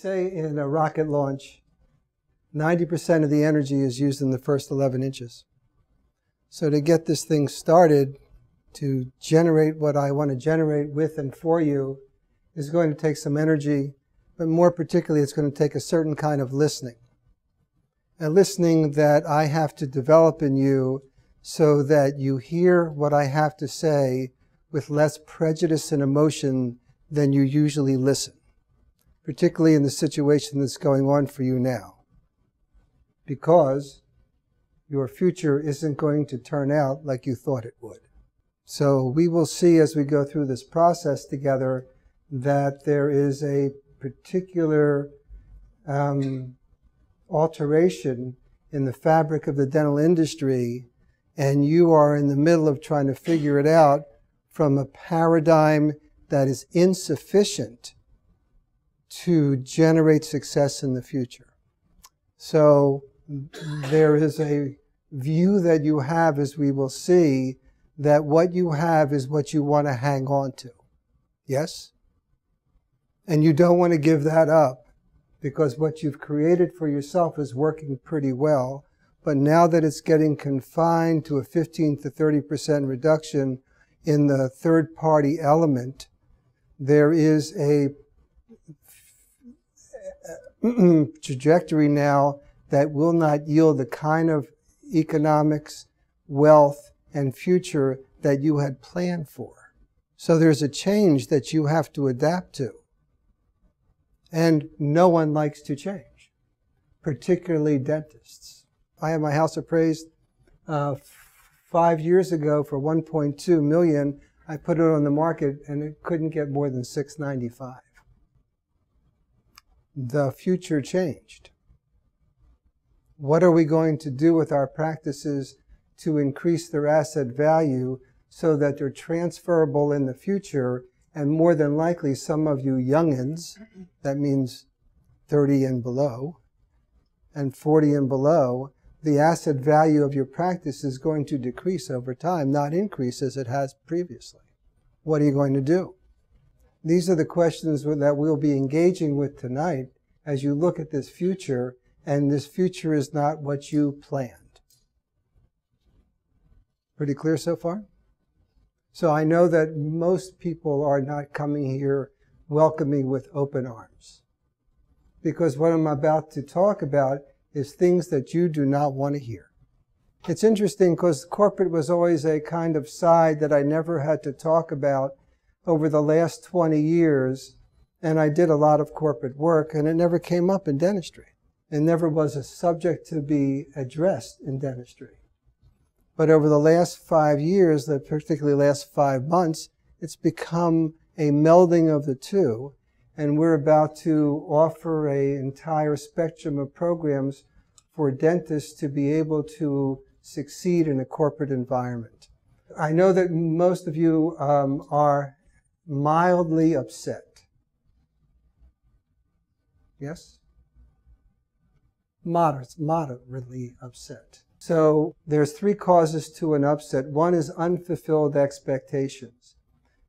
say in a rocket launch, 90% of the energy is used in the first 11 inches. So to get this thing started, to generate what I want to generate with and for you, is going to take some energy, but more particularly it's going to take a certain kind of listening. A listening that I have to develop in you so that you hear what I have to say with less prejudice and emotion than you usually listen, particularly in the situation that's going on for you now. Because your future isn't going to turn out like you thought it would. So we will see as we go through this process together that there is a particular alteration in the fabric of the dental industry, and you are in the middle of trying to figure it out from a paradigm that is insufficient to generate success in the future. So there is a view that you have, as we will see, that what you have is what you want to hang on to. Yes? And you don't want to give that up because what you've created for yourself is working pretty well. But now that it's getting confined to a 15 to 30% reduction in the third-party element, there is a trajectory now that will not yield the kind of economics, wealth, and future that you had planned for. So there's a change that you have to adapt to. And no one likes to change, particularly dentists. I had my house appraised 5 years ago for $1.2 million. I put it on the market and it couldn't get more than $695. The future changed. What are we going to do with our practices to increase their asset value so that they're transferable in the future? And more than likely, some of you youngins, that means 30 and below, and 40 and below, the asset value of your practice is going to decrease over time, not increase as it has previously. What are you going to do? These are the questions that we'll be engaging with tonight as you look at this future, and this future is not what you planned. Pretty clear so far? So I know that most people are not coming here welcoming with open arms, because what I'm about to talk about is things that you do not want to hear. It's interesting because corporate was always a kind of side that I never had to talk about over the last 20 years, and I did a lot of corporate work, and it never came up in dentistry. It never was a subject to be addressed in dentistry. But over the last 5 years, particularly last 5 months, it's become a melding of the two. And we're about to offer an entire spectrum of programs for dentists to be able to succeed in a corporate environment. I know that most of you are mildly upset. Yes? Moderately upset. So there's 3 causes to an upset. One is unfulfilled expectations.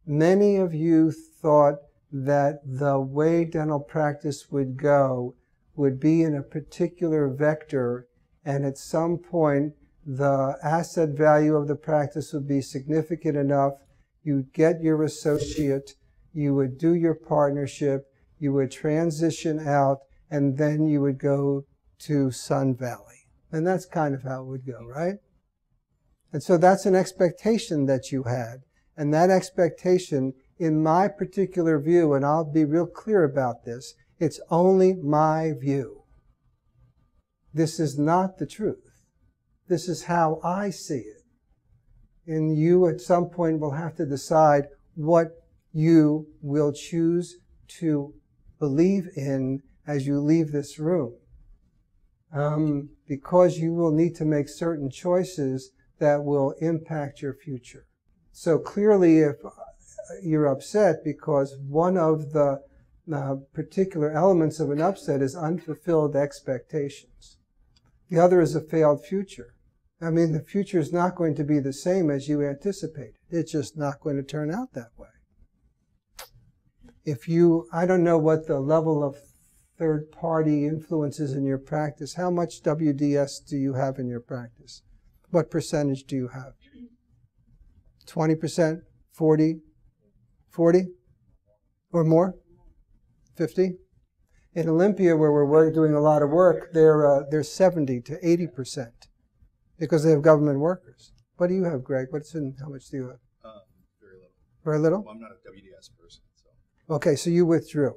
Many of you thought that the way dental practice would go would be in a particular vector, and at some point the asset value of the practice would be significant enough. You'd get your associate, you would do your partnership, you would transition out, and then you would go to Sun Valley. And that's kind of how it would go, right? And so that's an expectation that you had. And that expectation, in my particular view, and I'll be real clear about this, it's only my view. This is not the truth. This is how I see it. And you at some point will have to decide what you will choose to believe in as you leave this room. Because you will need to make certain choices that will impact your future. So clearly, if you're upset because one of the particular elements of an upset is unfulfilled expectations. The other is a failed future. I mean, the future is not going to be the same as you anticipated. It's just not going to turn out that way. I don't know what the level of third-party influences in your practice, how much WDS do you have in your practice? What percentage do you have? 20%? 40? 40? Or more? 50? In Olympia, where we're doing a lot of work, they're 70 to 80% because they have government workers. What do you have, Greg? How much do you have? Very little. Very little? Well, I'm not a WDS person, so. Okay, so you withdrew.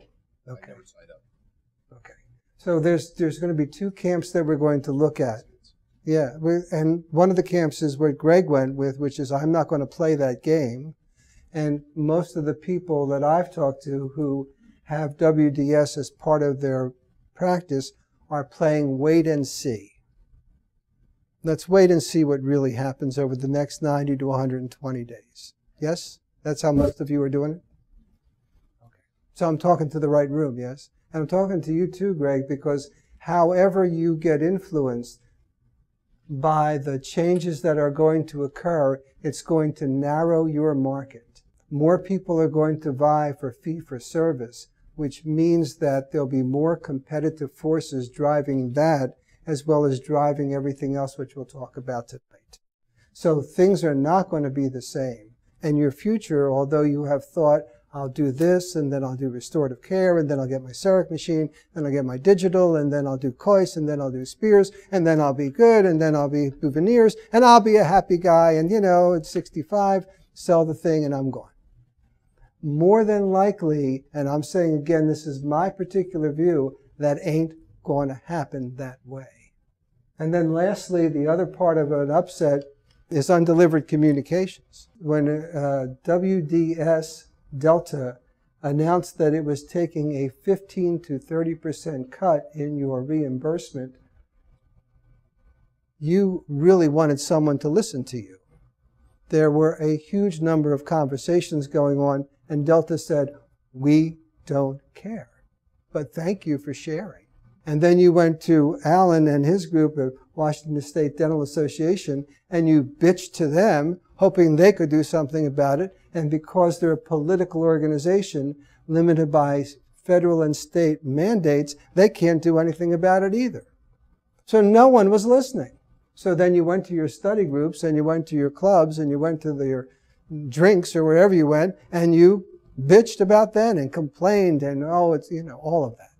Okay. I never signed up. Okay. So there's going to be two camps that we're going to look at. Yeah, and one of the camps is what Greg went with, which is I'm not going to play that game. And most of the people that I've talked to who have WDS as part of their practice are playing wait and see. Let's wait and see what really happens over the next 90 to 120 days. Yes? That's how most of you are doing it? Okay. So I'm talking to the right room, yes? And I'm talking to you too, Greg, because however you get influenced by the changes that are going to occur, it's going to narrow your market. More people are going to vie for fee-for-service, which means that there'll be more competitive forces driving that as well as driving everything else, which we'll talk about tonight. So things are not going to be the same. And your future, although you have thought, I'll do this, and then I'll do restorative care, and then I'll get my CEREC machine, then I'll get my digital, and then I'll do COIS, and then I'll do Spears, and then I'll be good, and then I'll be Bouvinieres, and I'll be a happy guy, and at 65, sell the thing, and I'm gone. More than likely, and I'm saying again, this is my particular view, that ain't going to happen that way. And then lastly, the other part of an upset is undelivered communications. When WDS Delta announced that it was taking a 15 to 30% cut in your reimbursement, you really wanted someone to listen to you. There were a huge number of conversations going on, and Delta said, we don't care, but thank you for sharing. And then you went to Alan and his group at Washington State Dental Association, and you bitched to them, hoping they could do something about it. And because they're a political organization limited by federal and state mandates, they can't do anything about it either. So no one was listening. So then you went to your study groups, and you went to your clubs, and you went to your drinks or wherever you went, and you bitched about that and complained and, it's, all of that.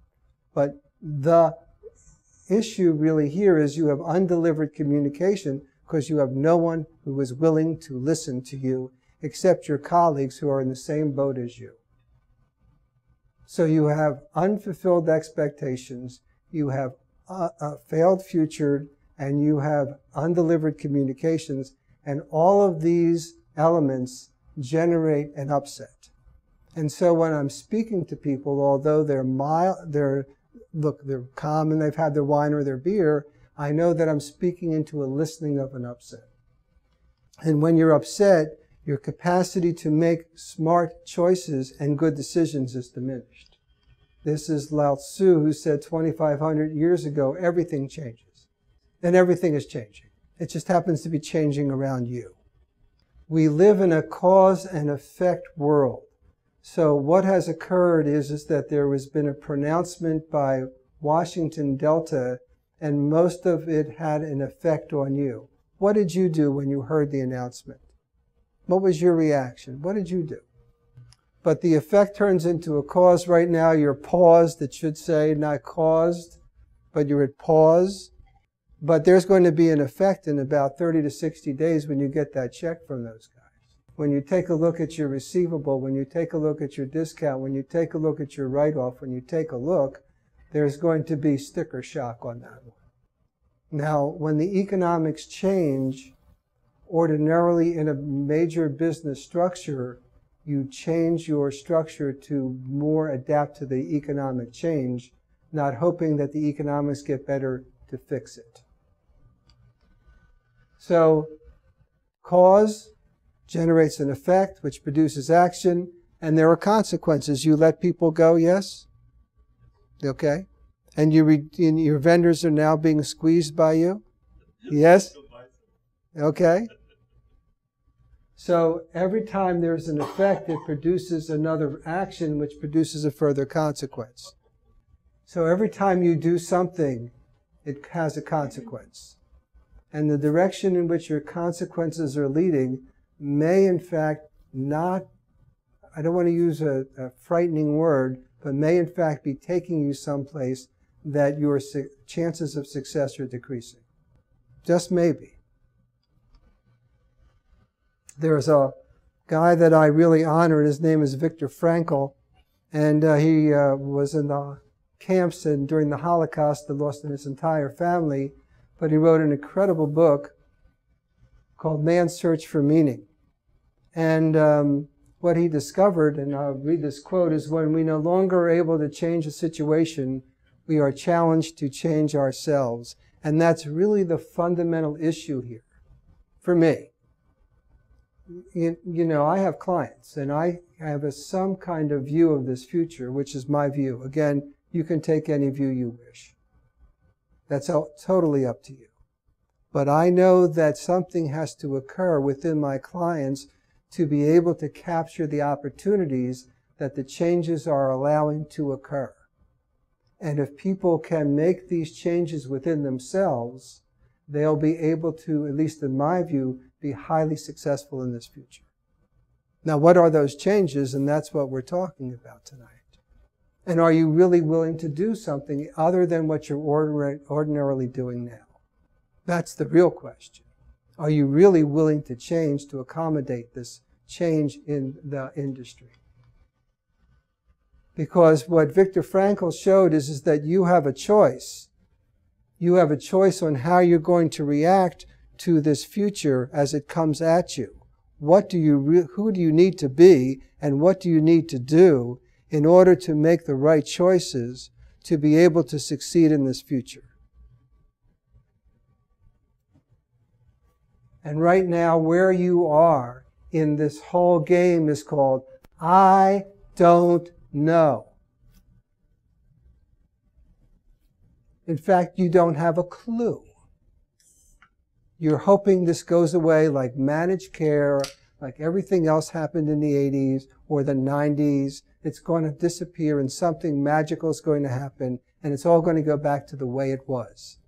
But the issue really here is you have undelivered communication because you have no one who is willing to listen to you except your colleagues who are in the same boat as you. So you have unfulfilled expectations, you have a failed future, and you have undelivered communications, and all of these elements generate an upset. And so when I'm speaking to people, although they're calm and they've had their wine or their beer, I know that I'm speaking into a listening of an upset. And when you're upset, your capacity to make smart choices and good decisions is diminished. This is Lao Tzu, who said 2,500 years ago, everything changes. And everything is changing. It just happens to be changing around you. We live in a cause and effect world. So what has occurred is that there has been a pronouncement by Washington Delta, and most of it had an effect on you. What did you do when you heard the announcement? What was your reaction? What did you do? But the effect turns into a cause. Right now you're paused. It should say not caused, but you're at pause. But there's going to be an effect in about 30 to 60 days when you get that check from those guys. When you take a look at your receivable, when you take a look at your discount, when you take a look at your write-off, when you take a look, there's going to be sticker shock on that one. Now, when the economics change, ordinarily in a major business structure, you change your structure to more adapt to the economic change, not hoping that the economics get better to fix it. So, cause generates an effect, which produces action, and there are consequences. You let people go, yes? Okay? And your vendors are now being squeezed by you? Yes? Okay? So every time there's an effect, it produces another action, which produces a further consequence. So every time you do something, it has a consequence. And the direction in which your consequences are leading may in fact not, I don't want to use a frightening word, but may in fact be taking you someplace that your chances of success are decreasing. Just maybe. There's a guy that I really honor, and his name is Viktor Frankl, and he was in the camps and during the Holocaust, he lost his entire family, but he wrote an incredible book called Man's Search for Meaning. And what he discovered, and I'll read this quote, is when we no longer are able to change a situation, we are challenged to change ourselves. And that's really the fundamental issue here for me. You know, I have clients, and I have some kind of view of this future, which is my view. Again, you can take any view you wish. That's totally up to you. But I know that something has to occur within my clients to be able to capture the opportunities that the changes are allowing to occur. And if people can make these changes within themselves, they'll be able to, at least in my view, be highly successful in this future. Now, what are those changes? And that's what we're talking about tonight. And are you really willing to do something other than what you're ordinarily doing now? That's the real question. Are you really willing to change to accommodate this change in the industry? Because what Viktor Frankl showed is that you have a choice. You have a choice on how you're going to react to this future as it comes at you. Who do you need to be, and what do you need to do in order to make the right choices to be able to succeed in this future? And right now, where you are in this whole game is called, I don't know. In fact, you don't have a clue. You're hoping this goes away like managed care, like everything else happened in the 80s or the 90s. It's going to disappear and something magical is going to happen, and it's all going to go back to the way it was.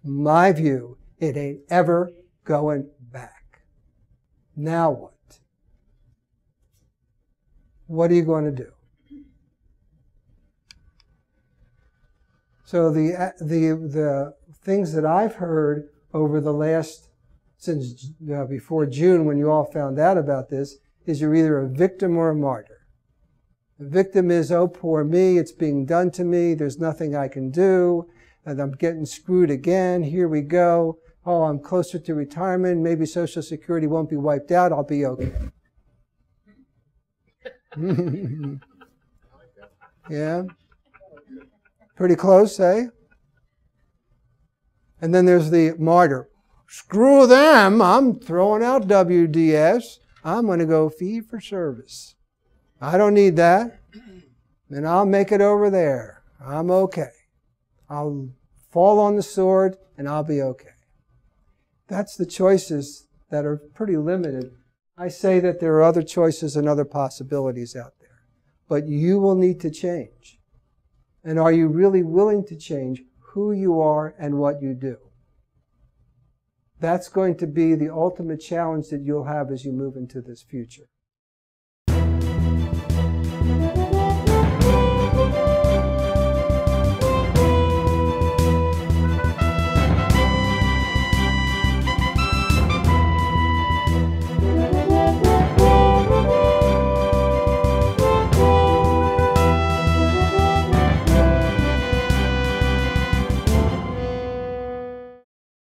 My view, it ain't ever going back. Now what? What are you going to do? So the things that I've heard over the last, since before June when you all found out about this, is you're either a victim or a martyr. The victim is, oh, poor me, it's being done to me, there's nothing I can do, and I'm getting screwed again, here we go. Oh, I'm closer to retirement, maybe Social Security won't be wiped out, I'll be okay. Yeah? Pretty close, eh? And then there's the martyr. Screw them, I'm throwing out WDS, I'm going to go fee for service. I don't need that, and I'll make it over there. I'm okay. I'll fall on the sword, and I'll be okay. That's the choices that are pretty limited. I say that there are other choices and other possibilities out there. But you will need to change. And are you really willing to change who you are and what you do? That's going to be the ultimate challenge that you'll have as you move into this future.